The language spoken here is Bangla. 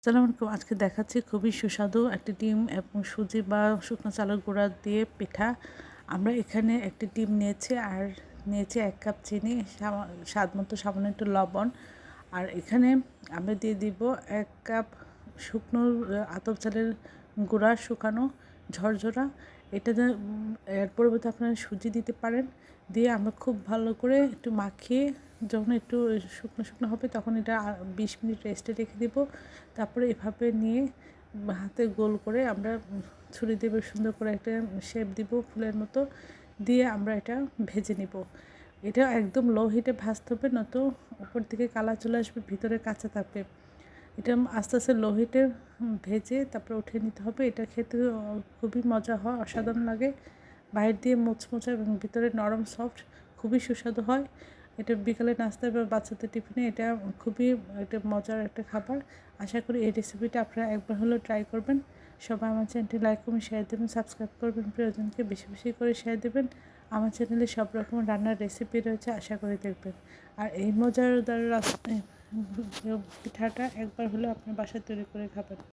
আসসালামু আলাইকুম। আজকে দেখাচ্ছি খুবই সুস্বাদু একটি ডিম এবং সুজি বা শুকনো চালের গুঁড়া দিয়ে পিঠা। আমরা এখানে একটি ডিম নিয়েছি আর নিয়েছি 1 কাপ চিনি, স্বাদ মতো সামান্য একটু লবণ। আর এখানে আমরা দিয়ে দিব 1 কাপ শুকনো আতপ চালের গুঁড়া, শুকানো ঝরঝরা। এটাতে এর পরিবর্তে আপনারা সুজি দিতে পারেন। দিয়ে আমরা খুব ভালো করে একটু মাখিয়ে যখন একটু শুকনো শুকনো হবে তখন এটা 20 মিনিট রেস্টে রেখে দেব। তারপরে এভাবে নিয়ে হাতে গোল করে আমরা ছুরি দিয়ে বেশ সুন্দর করে একটা শেপ দিব ফুলের মতো, দিয়ে আমরা এটা ভেজে নিব। এটা একদম লো হিটে ভাজতে হবে, নয়তো উপর থেকে কালার চলে আসবে, ভিতরে কাঁচা থাকবে। এটা আস্তে আস্তে লো হিটে ভেজে তারপরে উঠিয়ে নিতে হবে। এটা খেতে খুবই মজা হয়, অসাধারণ লাগে। বাইরে দিয়ে মুচমুচে এবং ভিতরে নরম সফট, খুবই সুস্বাদু হয়। এটা বিকালে নাস্তায় বা বাচ্চাদের টিফিনে এটা খুবই একটা মজার একটা খাবার। আশা করি এই রেসিপিটা আপনারা একবার হলেও ট্রাই করবেন। সবাই আমার চ্যানেলটি লাইক করবেন, শেয়ার দেবেন, সাবস্ক্রাইব করবেন, প্রিয়জনকে বেশি বেশি করে শেয়ার দেবেন। আমার চ্যানেলে সব রকম রান্নার রেসিপি রয়েছে, আশা করি দেখবেন। আর এই মজাদার পিঠাটা একবার হলেও আপনার বাসায় তৈরি করে খাবেন।